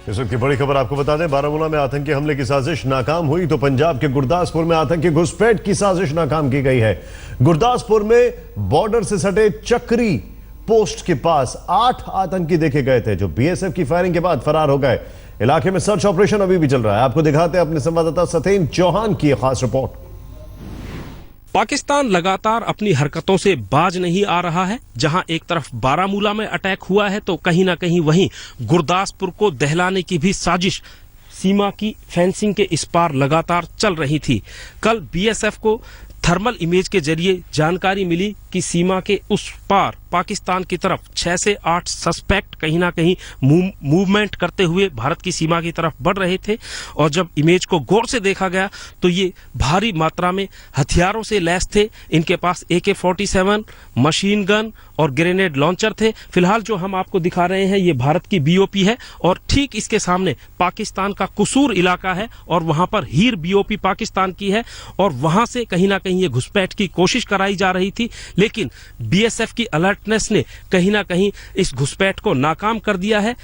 इस वक्त की बड़ी खबर आपको बता दें, बारामूला में आतंकी हमले की साजिश नाकाम हुई तो पंजाब के गुरदासपुर में आतंकी घुसपैठ की साजिश नाकाम की गई है। गुरदासपुर में बॉर्डर से सटे चक्री पोस्ट के पास 8 आतंकी देखे गए थे जो बीएसएफ की फायरिंग के बाद फरार हो गए। इलाके में सर्च ऑपरेशन अभी भी चल रहा है। आपको दिखाते हैं अपने संवाददाता सतेंद्र चौहान की खास रिपोर्ट। पाकिस्तान लगातार अपनी हरकतों से बाज नहीं आ रहा है। जहां एक तरफ बारामूला में अटैक हुआ है तो कहीं ना कहीं वहीं गुरदासपुर को दहलाने की भी साजिश सीमा की फेंसिंग के इस पार लगातार चल रही थी। कल बीएसएफ को थर्मल इमेज के जरिए जानकारी मिली कि सीमा के उस पार पाकिस्तान की तरफ 6 से 8 सस्पेक्ट कहीं ना कहीं मूवमेंट करते हुए भारत की सीमा की तरफ बढ़ रहे थे। और जब इमेज को गौर से देखा गया तो ये भारी मात्रा में हथियारों से लैस थे। इनके पास AK-47, मशीन गन और ग्रेनेड लॉन्चर थे। फिलहाल जो हम आपको दिखा रहे हैं ये भारत की BOP है और ठीक इसके सामने पाकिस्तान का कसूर इलाका है और वहां पर हीर BOP पाकिस्तान की है और वहां से कहीं ना कहीं ये घुसपैठ की कोशिश कराई जा रही थी। लेकिन BSF की अलर्टनेस ने कहीं ना कहीं इस घुसपैठ को नाकाम कर दिया है।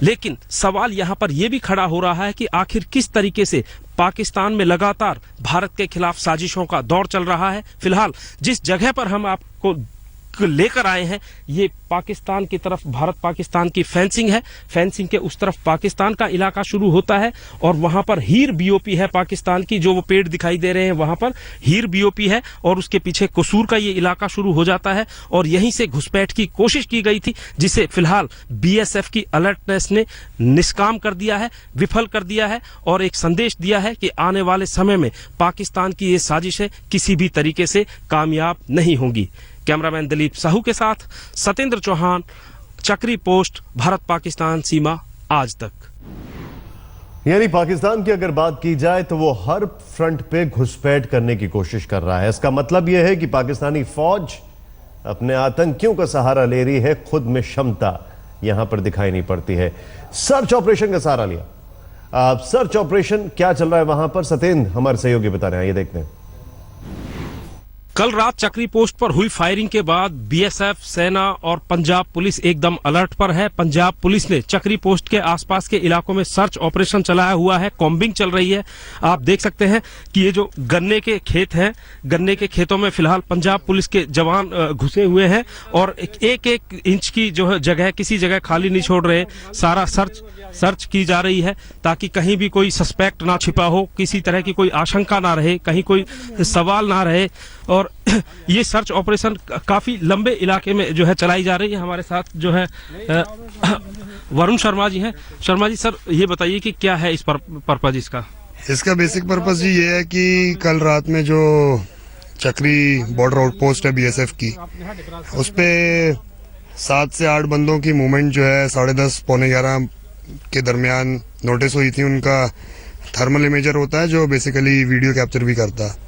लेकिन सवाल यहां पर यह भी खड़ा हो रहा है कि आखिर किस तरीके से पाकिस्तान में लगातार भारत के खिलाफ साजिशों का दौर चल रहा है। फिलहाल जिस जगह पर हम आपको लेकर आए हैं ये पाकिस्तान की तरफ भारत पाकिस्तान की फेंसिंग है। फेंसिंग के उस तरफ पाकिस्तान का इलाका शुरू होता है और वहां पर हीर BOP है पाकिस्तान की। जो वो पेड़ दिखाई दे रहे हैं वहां पर हीर BOP है और उसके पीछे कसूर का ये इलाका शुरू हो जाता है और यहीं से घुसपैठ की कोशिश की गई थी जिसे फिलहाल BSF की अलर्टनेस ने निष्काम कर दिया है, विफल कर दिया है और एक संदेश दिया है कि आने वाले समय में पाकिस्तान की ये साजिशें किसी भी तरीके से कामयाब नहीं होंगी। कैमरामैन दिलीप साहू के साथ सतेंद्र चौहान, चक्री पोस्ट, भारत पाकिस्तान सीमा आज तक। यानी पाकिस्तान की अगर बात की जाए तो वो हर फ्रंट पे घुसपैठ करने की कोशिश कर रहा है। इसका मतलब यह है कि पाकिस्तानी फौज अपने आतंकियों का सहारा ले रही है, खुद में क्षमता यहां पर दिखाई नहीं पड़ती है। सर्च ऑपरेशन का सहारा लिया। सर्च ऑपरेशन क्या चल रहा है वहां पर, सतेंद्र हमारे सहयोगी बता रहे हैं, ये देखते हैं। कल रात चक्री पोस्ट पर हुई फायरिंग के बाद BSF, सेना और पंजाब पुलिस एकदम अलर्ट पर है। पंजाब पुलिस ने चक्री पोस्ट के आसपास के इलाकों में सर्च ऑपरेशन चलाया हुआ है, कॉम्बिंग चल रही है। आप देख सकते हैं कि ये जो गन्ने के खेत हैं, गन्ने के खेतों में फिलहाल पंजाब पुलिस के जवान घुसे हुए हैं और एक इंच की जो है जगह, किसी जगह खाली नहीं छोड़ रहे। सारा सर्च की जा रही है ताकि कहीं भी कोई सस्पेक्ट ना छिपा हो, किसी तरह की कोई आशंका ना रहे, कहीं कोई सवाल ना रहे। और ये सर्च ऑपरेशन काफी लंबे इलाके में जो है चलाई जा रही है। हमारे साथ जो है वरुण शर्मा जी हैं। शर्मा जी, सर ये बताइए कि क्या है इस पर्पज इसका बेसिक पर्पज जी ये है कि कल रात में जो चक्री बॉर्डर आउटपोस्ट है BSF की, उस पे 7 से 8 बंदों की मूवमेंट जो है 10:30 पौने 11 के दरमियान नोटिस हुई थी। उनका थर्मल इमेजर होता है जो बेसिकली वीडियो कैप्चर भी करता है।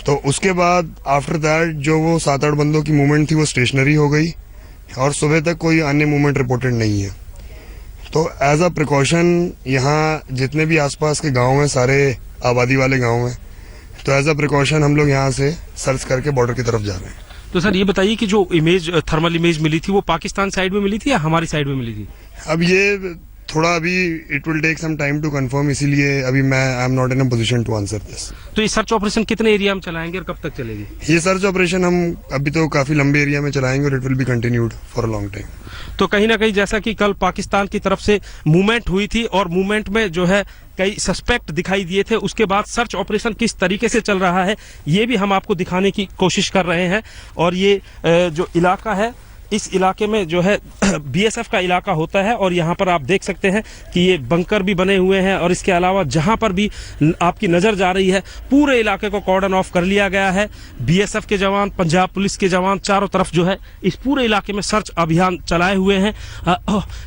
तो उसके बाद आफ्टर दैट जो वो 7-8 बंदों की मूवमेंट थी वो स्टेशनरी हो गई और सुबह तक कोई अन्य मूवमेंट रिपोर्टेड नहीं है। तो एज अ प्रिकॉशन यहाँ जितने भी आसपास के गांव हैं, सारे आबादी वाले गांव हैं, तो एज अ प्रिकॉशन हम लोग यहाँ से सर्च करके बॉर्डर की तरफ जा रहे हैं। तो सर ये बताइए कि जो इमेज, थर्मल इमेज मिली थी वो पाकिस्तान साइड में मिली थी या हमारी साइड में मिली थी? अब ये थोड़ा अभी it will take some time to confirm, इसीलिए अभी I am not in a position to answer this. तो ये सर्च ऑपरेशन कितने एरिया में चलाएंगे और कब तक चलेगी? ये सर्च ऑपरेशन हम अभी तो काफी लंबे एरिया में चलाएंगे और it will be continued for a long time. तो कहीं ना कहीं जैसा कि कल पाकिस्तान की तरफ से मूवमेंट हुई थी और मूवमेंट में जो है कई सस्पेक्ट दिखाई दिए थे, उसके बाद सर्च ऑपरेशन किस तरीके से चल रहा है ये भी हम आपको दिखाने की कोशिश कर रहे हैं। और ये जो इलाका है, इस इलाके में जो है BSF का इलाका होता है और यहाँ पर आप देख सकते हैं कि ये बंकर भी बने हुए हैं और इसके अलावा जहाँ पर भी आपकी नज़र जा रही है पूरे इलाके को कॉर्डन ऑफ कर लिया गया है। BSF के जवान, पंजाब पुलिस के जवान चारों तरफ जो है इस पूरे इलाके में सर्च अभियान चलाए हुए हैं।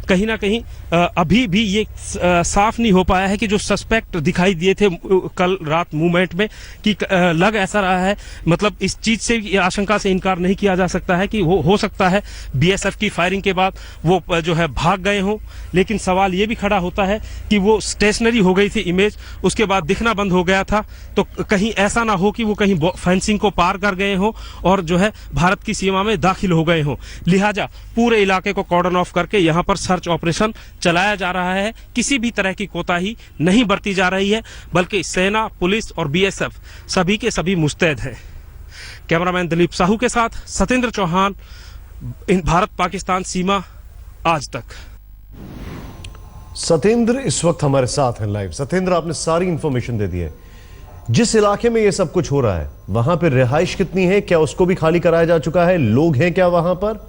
कहीं ना कहीं अभी भी ये साफ नहीं हो पाया है कि जो सस्पेक्ट दिखाई दिए थे कल रात मूवमेंट में कि लग ऐसा रहा है, मतलब इस चीज़ से आशंका से इनकार नहीं किया जा सकता है कि हो सकता है बीएसएफ की फायरिंग के बाद वो जो है भाग गए हों, लेकिन सवाल ये भी खड़ा होता है कि वो स्टेशनरी हो गई थी इमेज, उसके बाद दिखना बंद हो गया था, तो कहीं ऐसा ना हो कि वो कहीं फेंसिंग को पार कर गए हों और जो है भारत की सीमा में दाखिल हो गए हों। लिहाजा पूरे इलाके को कॉर्डन ऑफ करके यहाँ पर सर्च ऑपरेशन चलाया जा रहा है। किसी भी तरह की कोताही नहीं बरती जा रही है, बल्कि सेना, पुलिस और बीएसएफ सभी के सभी मुस्तैद हैं। कैमरामैन दिलीप साहू के साथ सतेंद्र चौहान, भारत पाकिस्तान सीमा, आज तक। सतेंद्र इस वक्त हमारे साथ हैं लाइव। सतेंद्र, आपने सारी इंफॉर्मेशन दे दी है। जिस इलाके में ये सब कुछ हो रहा है वहां पर रिहाइश कितनी है, क्या उसको भी खाली कराया जा चुका है? लोग हैं क्या वहां पर?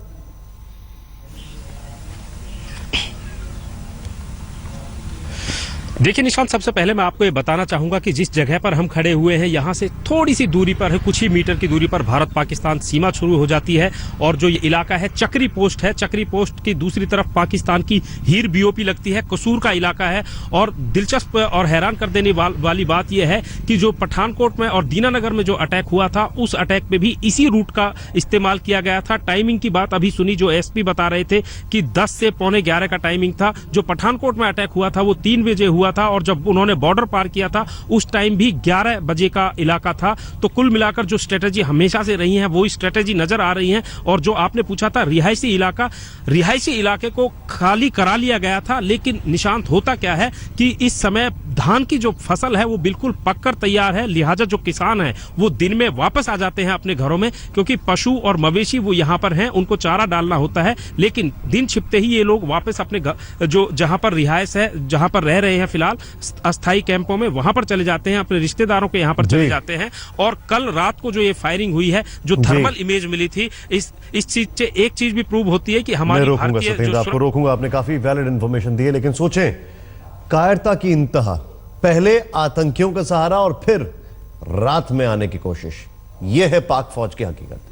देखिए निशांत, सबसे पहले मैं आपको ये बताना चाहूंगा कि जिस जगह पर हम खड़े हुए हैं यहाँ से थोड़ी सी दूरी पर है, कुछ ही मीटर की दूरी पर भारत पाकिस्तान सीमा शुरू हो जाती है और जो ये इलाका है चक्री पोस्ट है। चक्री पोस्ट की दूसरी तरफ पाकिस्तान की हीर बीओपी लगती है, कसूर का इलाका है। और दिलचस्प और हैरान कर देने वाली बात यह है कि जो पठानकोट में और दीनानगर में जो अटैक हुआ था, उस अटैक में भी इसी रूट का इस्तेमाल किया गया था। टाइमिंग की बात अभी सुनी, जो एसपी बता रहे थे कि 10 से पौने 11 का टाइमिंग था। जो पठानकोट में अटैक हुआ था वो 3 बजे हुआ था और जब उन्होंने बॉर्डर पार किया था उस टाइम भी 11 बजे का इलाका था। तो कुल मिलाकर जो स्ट्रेटेजी हमेशा से रही है वो स्ट्रेटेजी नजर आ रही है। और जो आपने पूछा था रिहायशी इलाके को खाली करा लिया गया था, लेकिन निशांत होता क्या है कि इस समय धान की जो फसल है वो बिल्कुल पककर तैयार है। लिहाजा जो किसान है वो दिन में वापस आ जाते हैं अपने घरों में, क्योंकि पशु और मवेशी वो यहाँ पर हैं, उनको चारा डालना होता है। लेकिन दिन छिपते ही ये लोग वापस अपने जो जहां पर रिहायश है, जहां पर रह रहे हैं फिलहाल अस्थायी कैंपों में, वहां पर चले जाते हैं, अपने रिश्तेदारों के यहाँ पर चले जाते हैं। और कल रात को जो ये फायरिंग हुई है, जो थर्मल इमेज मिली थी, इस चीज से एक चीज भी प्रूव होती है कि हमारी भारतीय आपको रोकूंगा, आपने काफी वैलिड इंफॉर्मेशन दी है, लेकिन सोचें कायरता की इंतहा, पहले आतंकियों का सहारा और फिर रात में आने की कोशिश, यह है पाक फौज की हकीकत।